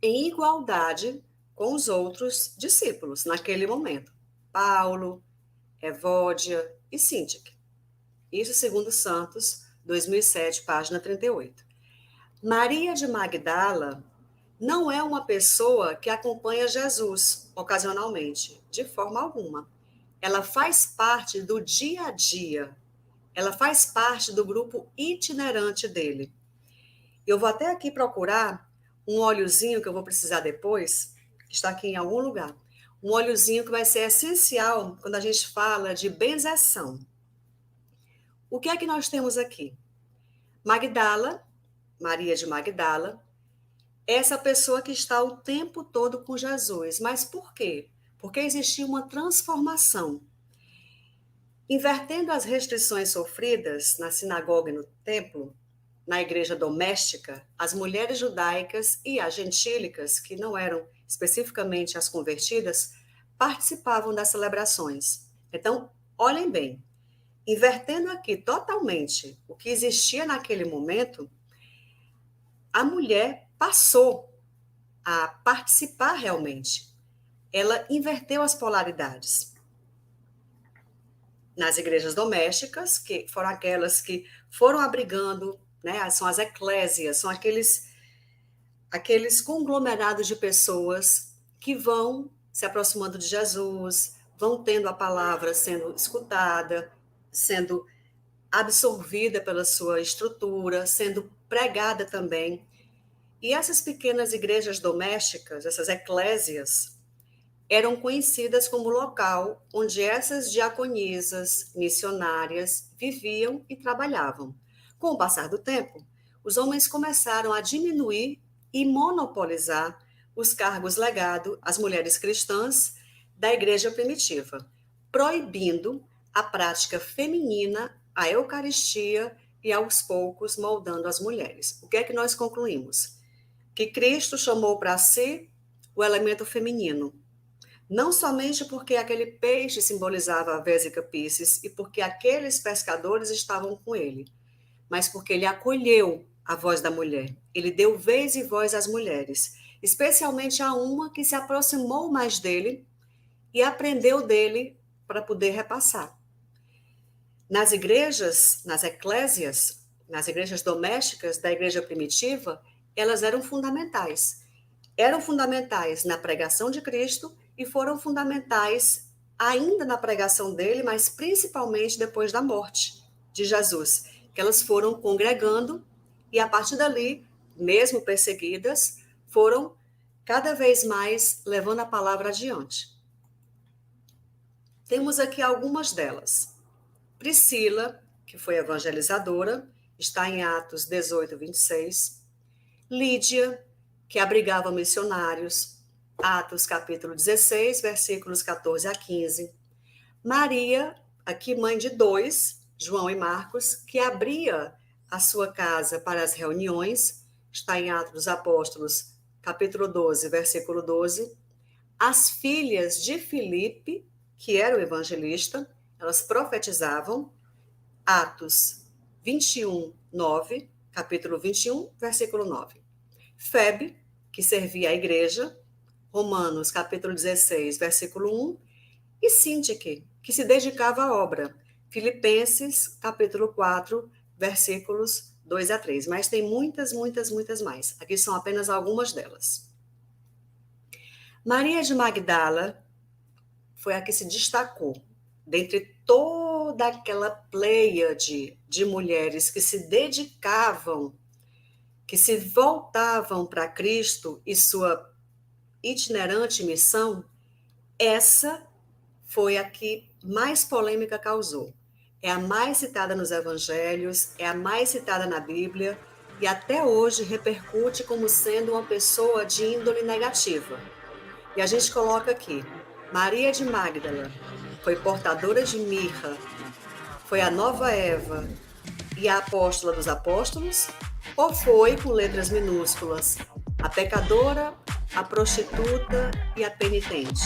em igualdade com os outros discípulos naquele momento. Paulo, Evódia e Síntique. Isso segundo Santos, 2007, página 38. Maria de Magdala não é uma pessoa que acompanha Jesus ocasionalmente, de forma alguma. Ela faz parte do dia a dia. Ela faz parte do grupo itinerante dele. Eu vou até aqui procurar um óleozinho que eu vou precisar depois, que está aqui em algum lugar. Um óleozinho que vai ser essencial quando a gente fala de benzeção. O que é que nós temos aqui? Magdala, Maria de Magdala, essa pessoa que está o tempo todo com Jesus. Mas por quê? Porque existia uma transformação. Invertendo as restrições sofridas na sinagoga e no templo, na igreja doméstica, as mulheres judaicas e as gentílicas, que não eram especificamente as convertidas, participavam das celebrações. Então, olhem bem, invertendo aqui totalmente o que existia naquele momento, a mulher passou a participar realmente. Ela inverteu as polaridades. Nas igrejas domésticas, que foram aquelas que foram abrigando, né, são as eclésias, são aqueles conglomerados de pessoas que vão se aproximando de Jesus, vão tendo a palavra sendo escutada, sendo absorvida pela sua estrutura, sendo pregada também. E essas pequenas igrejas domésticas, essas eclésias, eram conhecidas como local onde essas diaconisas missionárias viviam e trabalhavam. Com o passar do tempo, os homens começaram a diminuir e monopolizar os cargos legados às mulheres cristãs da igreja primitiva, proibindo a prática feminina, a Eucaristia e, aos poucos, moldando as mulheres. O que é que nós concluímos? Que Cristo chamou para si o elemento feminino, não somente porque aquele peixe simbolizava a Vésica Piscis e porque aqueles pescadores estavam com ele, mas porque ele acolheu a voz da mulher. Ele deu vez e voz às mulheres, especialmente a uma que se aproximou mais dele e aprendeu dele para poder repassar. Nas igrejas, nas eclésias, nas igrejas domésticas da igreja primitiva, elas eram fundamentais. Eram fundamentais na pregação de Cristo e foram fundamentais ainda na pregação dele, mas principalmente depois da morte de Jesus, que elas foram congregando e a partir dali, mesmo perseguidas, foram cada vez mais levando a palavra adiante. Temos aqui algumas delas. Priscila, que foi evangelizadora, está em Atos 18, 26. Lídia, que abrigava missionários, Atos capítulo 16, versículos 14 a 15. Maria, aqui mãe de dois, João e Marcos, que abria a sua casa para as reuniões, está em Atos dos Apóstolos, capítulo 12, versículo 12. As filhas de Filipe, que era o evangelista, elas profetizavam, Atos 21, 9, capítulo 21, versículo 9. Febe, que servia a igreja, Romanos, capítulo 16, versículo 1, e Síntique, que se dedicava à obra, Filipenses, capítulo 4, versículos 2 a 3. Mas tem muitas, muitas, muitas mais. Aqui são apenas algumas delas. Maria de Magdala foi a que se destacou, dentre toda aquela pleiade de mulheres que se dedicavam, que se voltavam para Cristo e sua itinerante missão, essa foi a que mais polêmica causou. É a mais citada nos evangelhos, é a mais citada na Bíblia e até hoje repercute como sendo uma pessoa de índole negativa. E a gente coloca aqui, Maria de Magdala foi portadora de mirra, foi a nova Eva e a apóstola dos apóstolos, ou foi, com letras minúsculas, a pecadora, a prostituta e a penitente?